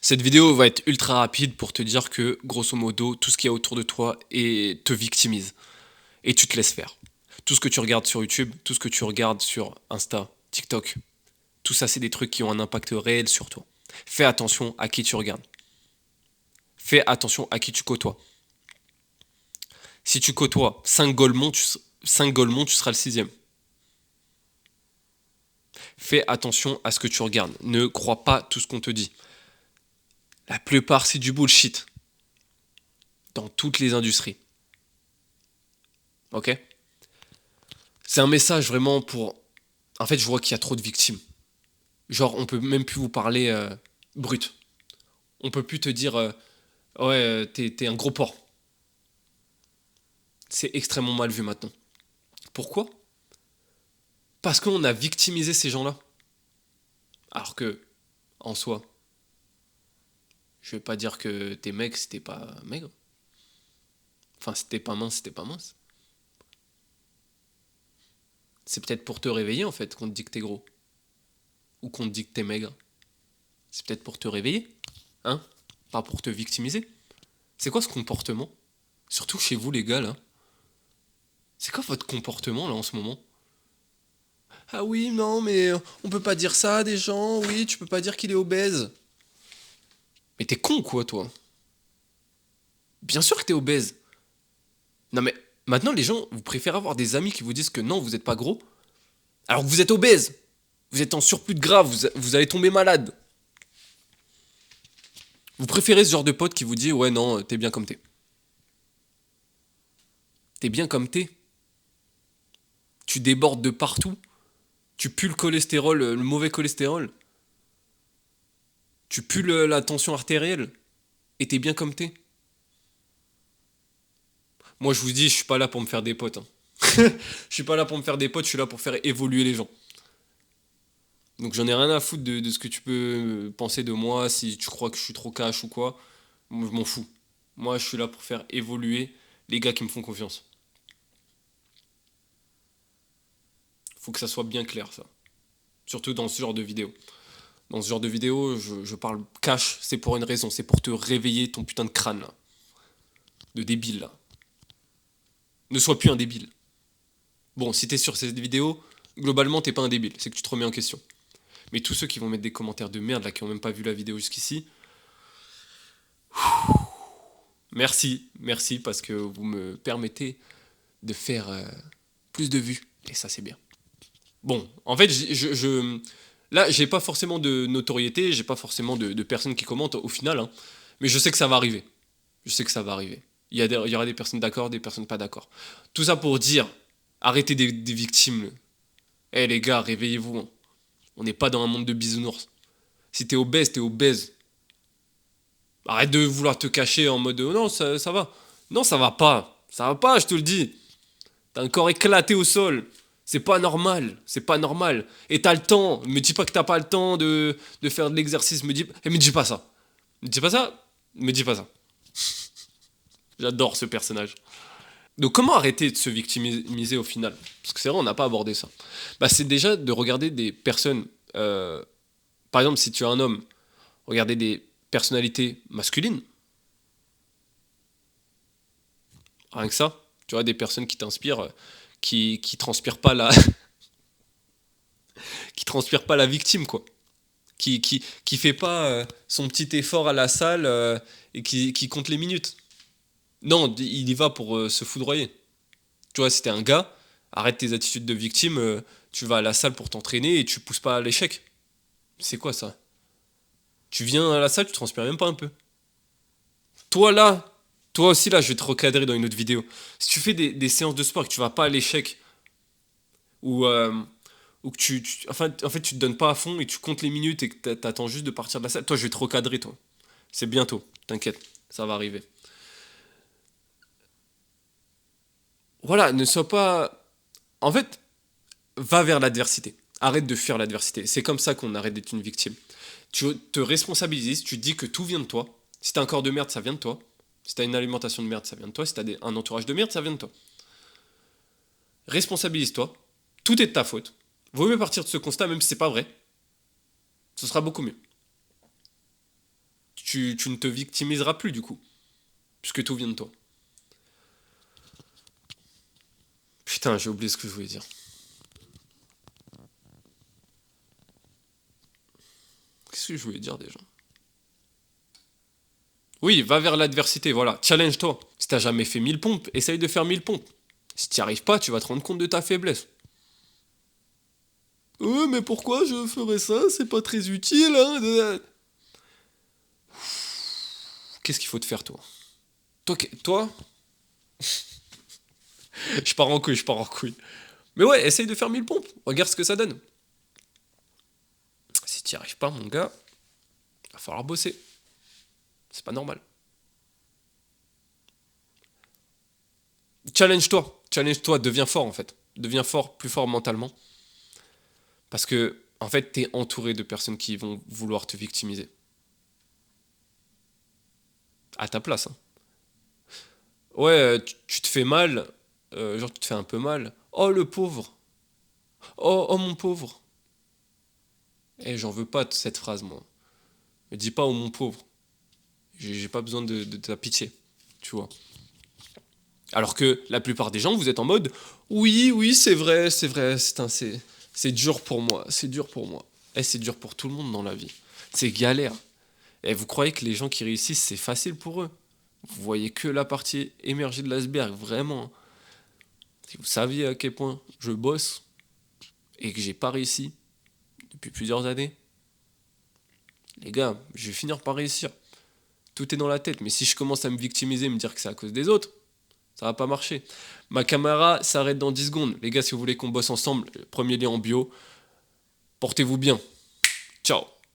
Cette vidéo va être ultra rapide pour te dire que, grosso modo, tout ce qu'il y a autour de toi te victimise. Et tu te laisses faire. Tout ce que tu regardes sur YouTube, tout ce que tu regardes sur Insta, TikTok, tout ça, c'est des trucs qui ont un impact réel sur toi. Fais attention à qui tu regardes. Fais attention à qui tu côtoies. Si tu côtoies 5 Golemons, 5 Golemons, tu seras le sixième. Fais attention à ce que tu regardes. Ne crois pas tout ce qu'on te dit. La plupart, c'est du bullshit. Dans toutes les industries. Ok? C'est un message vraiment pour... En fait, je vois qu'il y a trop de victimes. Genre, on peut même plus vous parler brut. On peut plus te dire ouais, t'es un gros porc. C'est extrêmement mal vu maintenant. Pourquoi? Parce qu'on a victimisé ces gens-là. Alors que, en soi, je vais pas dire que t'es maigre si t'es pas maigre. Enfin, si t'es pas mince, si t'es pas mince. C'est peut-être pour te réveiller en fait qu'on te dit que t'es gros. Ou qu'on te dit que t'es maigre. C'est peut-être pour te réveiller. Hein? Pas pour te victimiser. C'est quoi ce comportement? Surtout chez vous les gars là. C'est quoi votre comportement là en ce moment? Ah oui, non, mais on peut pas dire ça à des gens. Oui, tu peux pas dire qu'il est obèse. Mais t'es con quoi, toi? Bien sûr que t'es obèse. Non mais maintenant les gens, vous préférez avoir des amis qui vous disent que non, vous êtes pas gros, alors que vous êtes obèse. Vous êtes en surplus de gras, vous allez tomber malade. Vous préférez ce genre de pote qui vous dit ouais non, t'es bien comme t'es. T'es bien comme t'es. Tu débordes de partout. Tu pues le cholestérol, le mauvais cholestérol. Tu pues la tension artérielle. Et t'es bien comme t'es. Moi je vous dis, je suis pas là pour me faire des potes. Hein. Je suis pas là pour me faire des potes, je suis là pour faire évoluer les gens. Donc j'en ai rien à foutre de ce que tu peux penser de moi, si tu crois que je suis trop cash ou quoi. Moi, je m'en fous. Moi, je suis là pour faire évoluer les gars qui me font confiance. Faut que ça soit bien clair, ça. Surtout dans ce genre de vidéo. Dans ce genre de vidéo, je parle cash, c'est pour une raison. C'est pour te réveiller ton putain de crâne, là. De débile, là. Ne sois plus un débile. Bon, si t'es sur cette vidéo, globalement, t'es pas un débile. C'est que tu te remets en question. Mais tous ceux qui vont mettre des commentaires de merde, là, qui ont même pas vu la vidéo jusqu'ici, merci, merci, parce que vous me permettez de faire plus de vues. Et ça, c'est bien. Bon, en fait, là, j'ai pas forcément de notoriété, j'ai pas forcément de personnes qui commentent au final, hein, mais je sais que ça va arriver. Je sais que ça va arriver. Il y aura des personnes d'accord, des personnes pas d'accord. Tout ça pour dire, arrêtez des victimes. Eh les gars, réveillez-vous. Hein. On n'est pas dans un monde de bisounours. Si t'es obèse, t'es obèse. Arrête de vouloir te cacher en mode non, ça va. Non, ça va pas. Ça va pas, je te le dis. T'as un corps éclaté au sol. C'est pas normal. C'est pas normal. Et t'as le temps. Me dis pas que t'as pas le temps de faire de l'exercice. Me dis pas ça. Me dis pas ça. Me dis pas ça. J'adore ce personnage. Donc comment arrêter de se victimiser au final? Parce que c'est vrai, on n'a pas abordé ça. Bah, c'est déjà de regarder des personnes. Par exemple, si tu es un homme, regarder des personnalités masculines. Rien que ça. Tu vois, des personnes qui t'inspirent, qui transpirent pas la, qui transpirent pas la victime, quoi. Qui fait pas son petit effort à la salle et qui compte les minutes. Non, il y va pour se foudroyer. Tu vois, si t'es un gars, arrête tes attitudes de victime, tu vas à la salle pour t'entraîner et tu pousses pas à l'échec. C'est quoi ça? Tu viens à la salle, tu transpires même pas un peu. Toi là, toi aussi là, je vais te recadrer dans une autre vidéo. Si tu fais des séances de sport et que tu vas pas à l'échec, ou, ou que enfin, en fait, tu te donnes pas à fond et tu comptes les minutes et que t'attends juste de partir de la salle, toi, je vais te recadrer, toi. C'est bientôt, t'inquiète, ça va arriver. Voilà, ne sois pas. En fait, va vers l'adversité. Arrête de fuir l'adversité. C'est comme ça qu'on arrête d'être une victime. Tu te responsabilises, tu te dis que tout vient de toi. Si t'as un corps de merde, ça vient de toi. Si t'as une alimentation de merde, ça vient de toi. Si t'as un entourage de merde, ça vient de toi. Responsabilise-toi. Tout est de ta faute. Vaut mieux partir de ce constat, même si c'est pas vrai. Ce sera beaucoup mieux. tu ne te victimiseras plus du coup, puisque tout vient de toi. Putain, j'ai oublié ce que je voulais dire. Qu'est-ce que je voulais dire déjà? Oui, va vers l'adversité, voilà. Challenge-toi. Si t'as jamais fait 1000 pompes, essaye de faire 1000 pompes. Si t'y arrives pas, tu vas te rendre compte de ta faiblesse. Mais pourquoi je ferais ça? C'est pas très utile, hein. Qu'est-ce qu'il faut te faire, toi? Toi, je pars en couille. Mais ouais, essaye de faire 1000 pompes. Regarde ce que ça donne. Si t'y arrives pas, mon gars, va falloir bosser. C'est pas normal. Challenge-toi. Challenge-toi, deviens fort en fait. Deviens fort, plus fort mentalement. Parce que, en fait, t'es entouré de personnes qui vont vouloir te victimiser. À ta place, hein. Ouais, tu te fais mal. Genre, tu te fais un peu mal. Oh, le pauvre. Oh, mon pauvre. Eh, j'en veux pas de cette phrase, moi. Me dis pas, oh, mon pauvre. J'ai pas besoin de ta pitié. Tu vois. Alors que la plupart des gens, vous êtes en mode oui, oui, c'est vrai, c'est dur pour moi, c'est dur pour moi. Et c'est dur pour tout le monde dans la vie. C'est galère. Et vous croyez que les gens qui réussissent, c'est facile pour eux? Vous voyez que la partie émergée de l'iceberg, vraiment. Si vous saviez à quel point je bosse et que j'ai pas réussi depuis plusieurs années, les gars, je vais finir par réussir. Tout est dans la tête, mais si je commence à me victimiser, me dire que c'est à cause des autres, ça va pas marcher. Ma caméra s'arrête dans 10 secondes. Les gars, si vous voulez qu'on bosse ensemble, premier lien en bio. Portez-vous bien. Ciao.